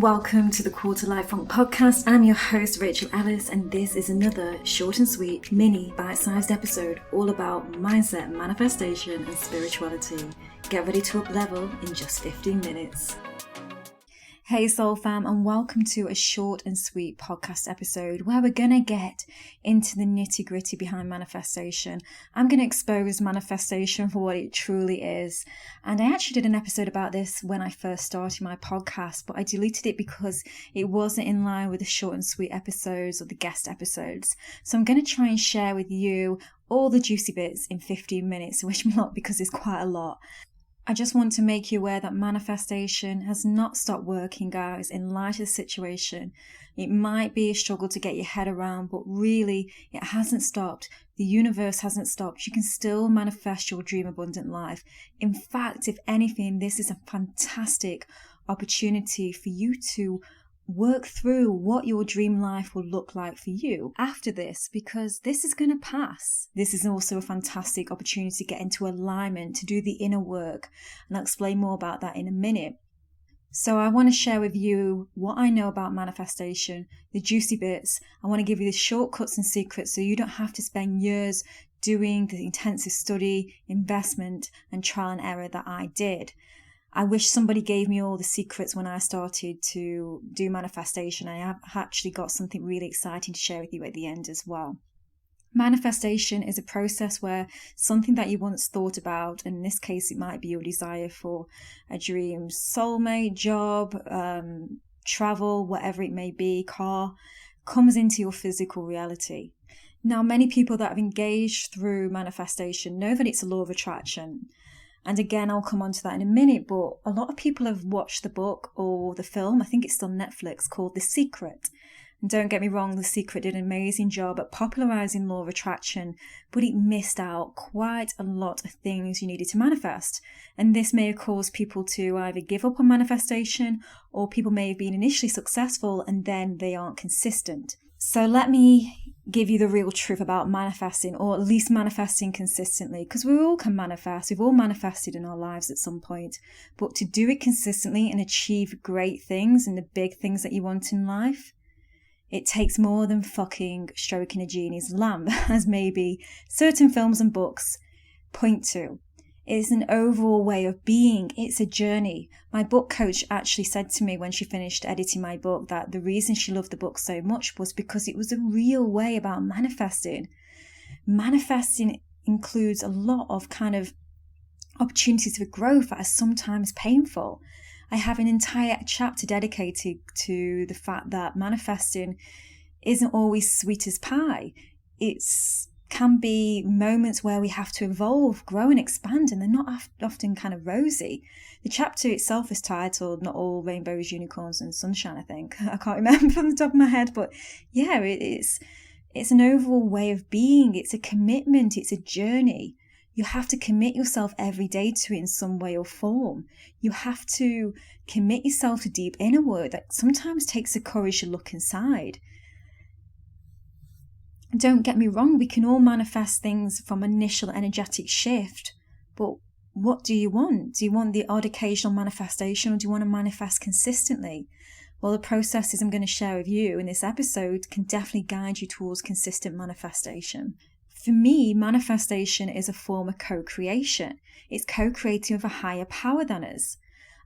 Welcome to the Quarter Life Funk podcast. I'm your host, Rachel Ellis, and this is another short and sweet mini bite-sized episode all about mindset, manifestation, and spirituality. Get ready to up-level in just 15 minutes. Hey Soul Fam, and welcome to a short and sweet podcast episode where we're going to get into the nitty-gritty behind manifestation. I'm going to expose manifestation for what it truly is. And I actually did an episode about this when I first started my podcast, but I deleted it because it wasn't in line with the short and sweet episodes or the guest episodes. So I'm going to try and share with you all the juicy bits in 15 minutes, which I'm not because it's quite a lot. I just want to make you aware that manifestation has not stopped working, guys, in light of the situation. It might be a struggle to get your head around, but really, it hasn't stopped. The universe hasn't stopped. You can still manifest your dream abundant life. In fact, if anything, this is a fantastic opportunity for you to work through what your dream life will look like for you after this, because this is going to pass. This is also a fantastic opportunity to get into alignment, to do the inner work, and I'll explain more about that in a minute. So I want to share with you what I know about manifestation, the juicy bits. I want to give you the shortcuts and secrets so you don't have to spend years doing the intensive study, investment, and trial and error that I did. I wish somebody gave me all the secrets when I started to do manifestation. I have actually got something really exciting to share with you at the end as well. Manifestation is a process where something that you once thought about, and in this case it might be your desire for a dream soulmate, job, travel, whatever it may be, car, comes into your physical reality. Now, many people that have engaged through manifestation know that it's a law of attraction. And again, I'll come on to that in a minute, but a lot of people have watched the book or the film, I think it's still Netflix, called The Secret. And don't get me wrong, The Secret did an amazing job at popularizing law of attraction, but it missed out quite a lot of things you needed to manifest. And this may have caused people to either give up on manifestation, or people may have been initially successful and then they aren't consistent. So let me give you the real truth about manifesting, or at least manifesting consistently, because we all can manifest. We've all manifested in our lives at some point, but to do it consistently and achieve great things and the big things that you want in life, it takes more than fucking stroking a genie's lamp, as maybe certain films and books point to. It's an overall way of being. It's a journey. My book coach actually said to me when she finished editing my book that the reason she loved the book so much was because it was a real way about manifesting. Manifesting includes a lot of kind of opportunities for growth that are sometimes painful. I have an entire chapter dedicated to the fact that manifesting isn't always sweet as pie. Can be moments where we have to evolve, grow and expand, and they're not often kind of rosy. The chapter itself is titled Not All Rainbows, Unicorns and Sunshine, I think. I can't remember from the top of my head, but yeah, it's an overall way of being. It's a commitment. It's a journey. You have to commit yourself every day to it in some way or form. You have to commit yourself to deep inner work that sometimes takes the courage to look inside. Don't get me wrong, we can all manifest things from initial energetic shift, but what do you want? Do you want the odd occasional manifestation, or do you want to manifest consistently? Well, the processes I'm going to share with you in this episode can definitely guide you towards consistent manifestation. For me, manifestation is a form of co-creation. It's co-creating with a higher power than us.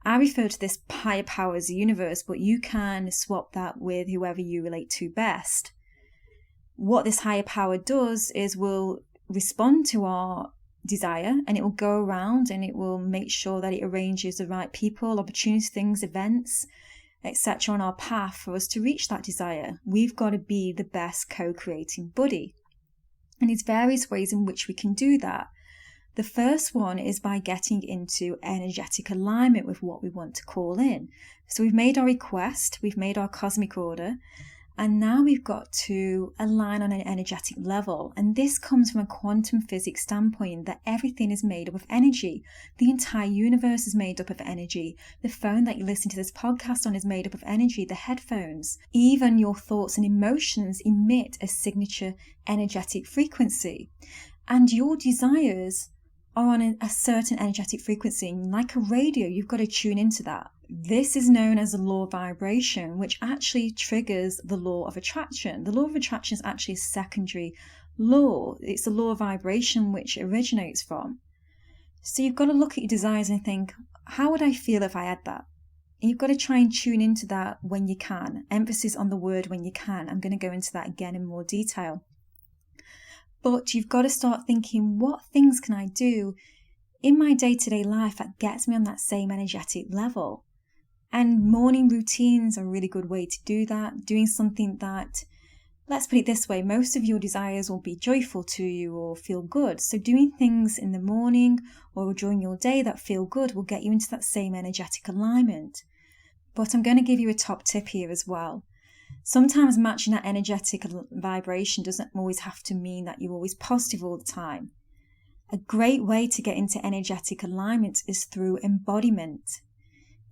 I refer to this higher power as the universe, but you can swap that with whoever you relate to best. What this higher power does is will respond to our desire, and it will go around and it will make sure that it arranges the right people, opportunities, things, events, etc. on our path for us to reach that desire. We've got to be the best co-creating buddy. And there's various ways in which we can do that. The first one is by getting into energetic alignment with what we want to call in. So we've made our request, we've made our cosmic order, and now we've got to align on an energetic level. And this comes from a quantum physics standpoint that everything is made up of energy. The entire universe is made up of energy. The phone that you listen to this podcast on is made up of energy. The headphones, even your thoughts and emotions emit a signature energetic frequency. And your desires are on a certain energetic frequency. Like a radio, you've got to tune into that. This is known as the law of vibration, which actually triggers the law of attraction. The law of attraction is actually a secondary law. It's the law of vibration which it originates from. So you've got to look at your desires and think, how would I feel if I had that? And you've got to try and tune into that when you can. Emphasis on the word when you can. I'm going to go into that again in more detail. But you've got to start thinking, what things can I do in my day-to-day life that gets me on that same energetic level? And morning routines are a really good way to do that. Doing something that, let's put it this way, most of your desires will be joyful to you or feel good. So doing things in the morning or during your day that feel good will get you into that same energetic alignment. But I'm going to give you a top tip here as well. Sometimes matching that energetic vibration doesn't always have to mean that you're always positive all the time. A great way to get into energetic alignment is through embodiment.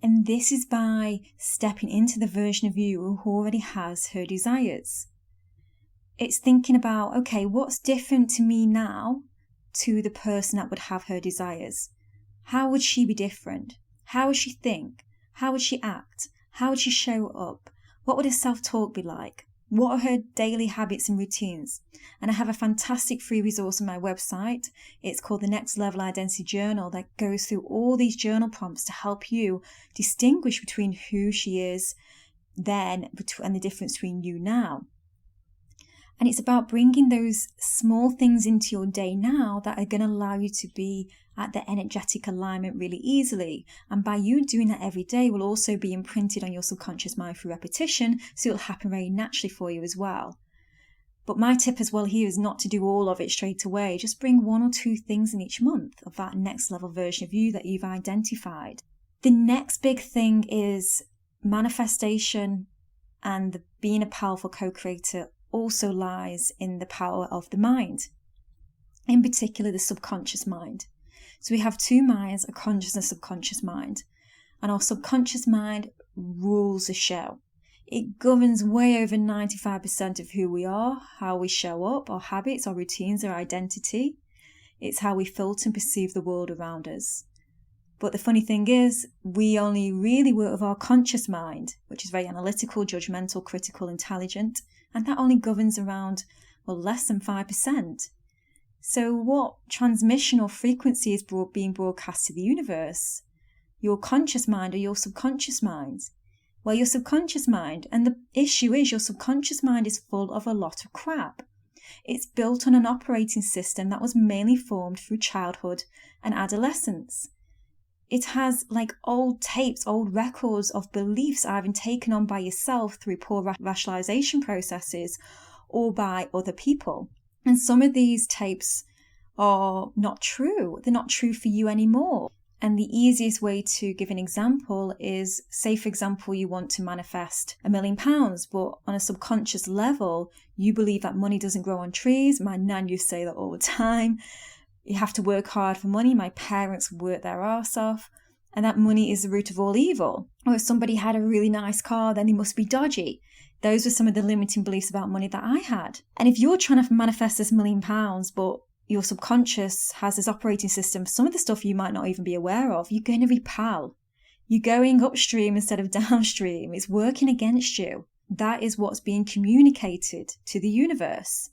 And this is by stepping into the version of you who already has her desires. It's thinking about, okay, what's different to me now to the person that would have her desires? How would she be different? How would she think? How would she act? How would she show up? What would her self-talk be like? What are her daily habits and routines? And I have a fantastic free resource on my website. It's called the Next Level Identity Journal that goes through all these journal prompts to help you distinguish between who she is then and the difference between you now. And it's about bringing those small things into your day now that are going to allow you to be at the energetic alignment really easily. And by you doing that every day will also be imprinted on your subconscious mind through repetition, so it'll happen very naturally for you as well. But my tip as well here is not to do all of it straight away. Just bring 1 or 2 things in each month of that next level version of you that you've identified. The next big thing is manifestation and being a powerful co-creator also lies in the power of the mind, in particular the subconscious mind. So we have 2 minds, a conscious and a subconscious mind. And our subconscious mind rules the show. It governs way over 95% of who we are, how we show up, our habits, our routines, our identity. It's how we filter and perceive the world around us. But the funny thing is, we only really work with our conscious mind, which is very analytical, judgmental, critical, intelligent, and that only governs around, less than 5%. So what transmission or frequency is being broadcast to the universe? Your conscious mind or your subconscious mind? Well, your subconscious mind, and the issue is your subconscious mind is full of a lot of crap. It's built on an operating system that was mainly formed through childhood and adolescence. It has old tapes, old records of beliefs either taken on by yourself through poor rationalization processes or by other people. And some of these tapes are not true. They're not true for you anymore. And the easiest way to give an example is, say, for example, you want to manifest £1 million, but on a subconscious level, you believe that money doesn't grow on trees. My nan used to say that all the time. You have to work hard for money. My parents worked their arse off, and that money is the root of all evil. Or if somebody had a really nice car, then they must be dodgy. Those were some of the limiting beliefs about money that I had. And if you're trying to manifest this £1 million, but your subconscious has this operating system, some of the stuff you might not even be aware of, you're going to repel. You're going upstream instead of downstream. It's working against you. That is what's being communicated to the universe.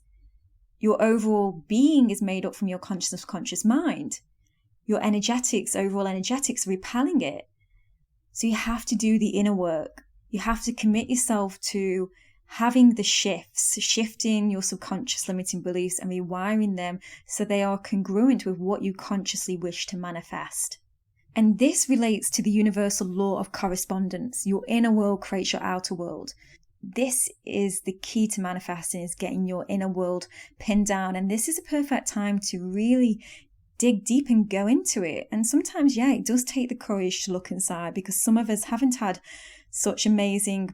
Your overall being is made up from your conscious and subconscious mind. Your overall energetics are repelling it. So you have to do the inner work. You have to commit yourself to having the shifting your subconscious limiting beliefs and rewiring them so they are congruent with what you consciously wish to manifest. And this relates to the universal law of correspondence. Your inner world creates your outer world. This is the key to manifesting, is getting your inner world pinned down. And this is a perfect time to really dig deep and go into it. And sometimes, it does take the courage to look inside, because some of us haven't had such amazing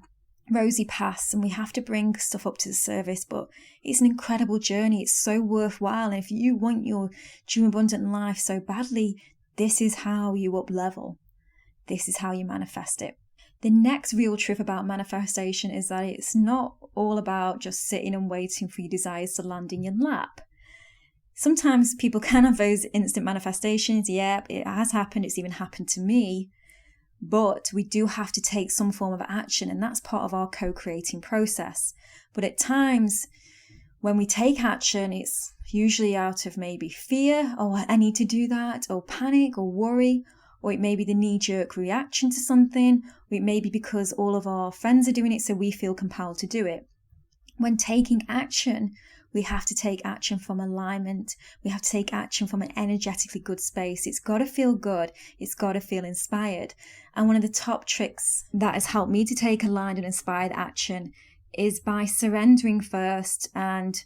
rosy paths and we have to bring stuff up to the surface. But it's an incredible journey. It's so worthwhile. And if you want your true abundant life so badly, this is how you up level. This is how you manifest it. The next real truth about manifestation is that it's not all about just sitting and waiting for your desires to land in your lap. Sometimes people can have those instant manifestations. Yep, it has happened. It's even happened to me. but we do have to take some form of action, and that's part of our co-creating process. But at times when we take action, it's usually out of maybe fear, oh, I need to do that, or panic or worry, or it may be the knee-jerk reaction to something, or it may be because all of our friends are doing it, so we feel compelled to do it. When taking action, we have to take action from alignment. We have to take action from an energetically good space. It's got to feel good. It's got to feel inspired. And one of the top tricks that has helped me to take aligned and inspired action is by surrendering first and,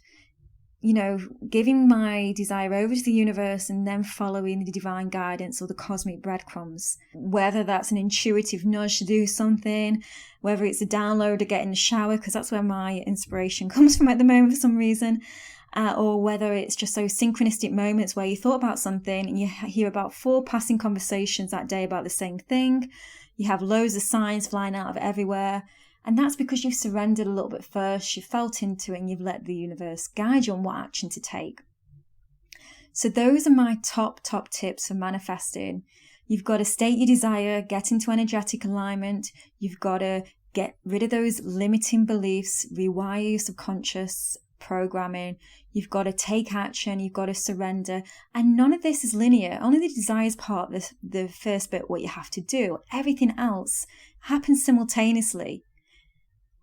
giving my desire over to the universe and then following the divine guidance or the cosmic breadcrumbs. Whether that's an intuitive nudge to do something, whether it's a download to get in the shower, because that's where my inspiration comes from at the moment for some reason, or whether it's just those synchronistic moments where you thought about something and you hear about 4 passing conversations that day about the same thing. You have loads of signs flying out of everywhere. And that's because you've surrendered a little bit first, you've felt into it, and you've let the universe guide you on what action to take. So those are my top tips for manifesting. You've got to state your desire, get into energetic alignment. You've got to get rid of those limiting beliefs, rewire your subconscious programming. You've got to take action. You've got to surrender. And none of this is linear. Only the desires part, the first bit, what you have to do. Everything else happens simultaneously.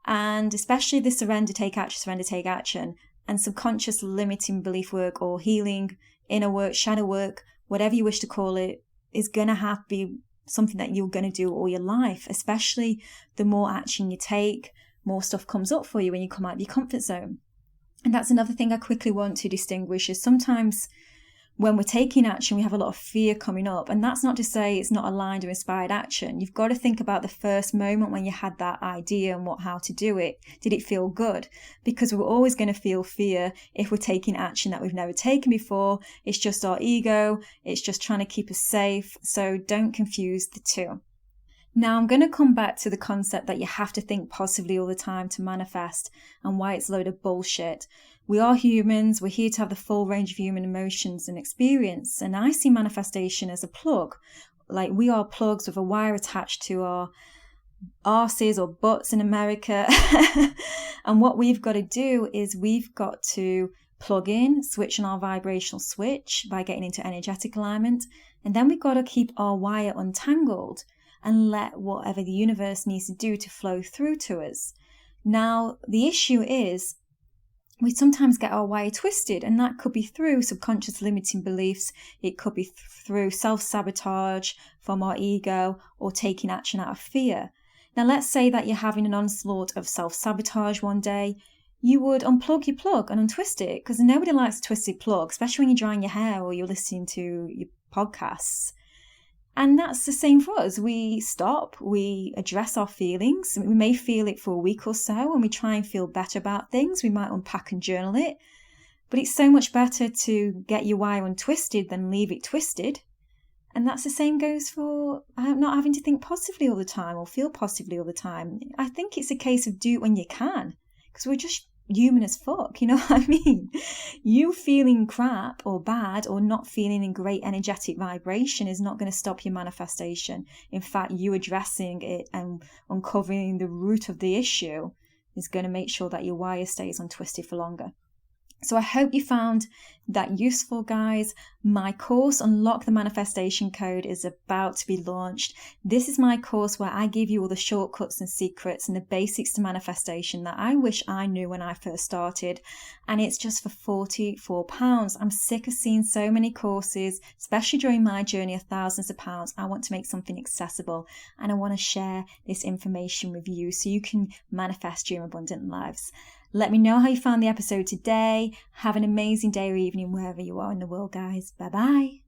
And especially the surrender, take action, and subconscious limiting belief work or healing, inner work, shadow work, whatever you wish to call it, is going to have to be something that you're going to do all your life. Especially the more action you take, more stuff comes up for you when you come out of your comfort zone. And that's another thing I quickly want to distinguish is sometimes when we're taking action, we have a lot of fear coming up. And that's not to say it's not aligned or inspired action. You've got to think about the first moment when you had that idea and how to do it. Did it feel good? Because we're always going to feel fear if we're taking action that we've never taken before. It's just our ego. It's just trying to keep us safe. So don't confuse the two. Now, I'm going to come back to the concept that you have to think positively all the time to manifest and why it's a load of bullshit. We are humans. We're here to have the full range of human emotions and experience. And I see manifestation as a plug. Like we are plugs with a wire attached to our arses or butts in America. And what we've got to do is we've got to plug in, switch on our vibrational switch by getting into energetic alignment. And then we've got to keep our wire untangled and let whatever the universe needs to do to flow through to us. Now, the issue is we sometimes get our wire twisted, and that could be through subconscious limiting beliefs. It could be through self-sabotage from our ego or taking action out of fear. Now, let's say that you're having an onslaught of self-sabotage one day. You would unplug your plug and untwist it, because nobody likes a twisted plug, especially when you're drying your hair or you're listening to your podcasts. And that's the same for us. We stop, we address our feelings. We may feel it for a week or so, and we try and feel better about things. We might unpack and journal it. But it's so much better to get your wire untwisted than leave it twisted. And that's the same goes for not having to think positively all the time or feel positively all the time. I think it's a case of do it when you can, because we're just human as fuck, you know what I mean? You feeling crap or bad or not feeling in great energetic vibration is not going to stop your manifestation. In fact, you addressing it and uncovering the root of the issue is going to make sure that your wire stays untwisted for longer. So I hope you found that useful, guys. My course, Unlock the Manifestation Code, is about to be launched. This is my course where I give you all the shortcuts and secrets and the basics to manifestation that I wish I knew when I first started. And it's just for £44. I'm sick of seeing so many courses, especially during my journey of thousands of pounds. I want to make something accessible, and I want to share this information with you so you can manifest your abundant lives. Let me know how you found the episode today. Have an amazing day or evening wherever you are in the world, guys. Bye-bye.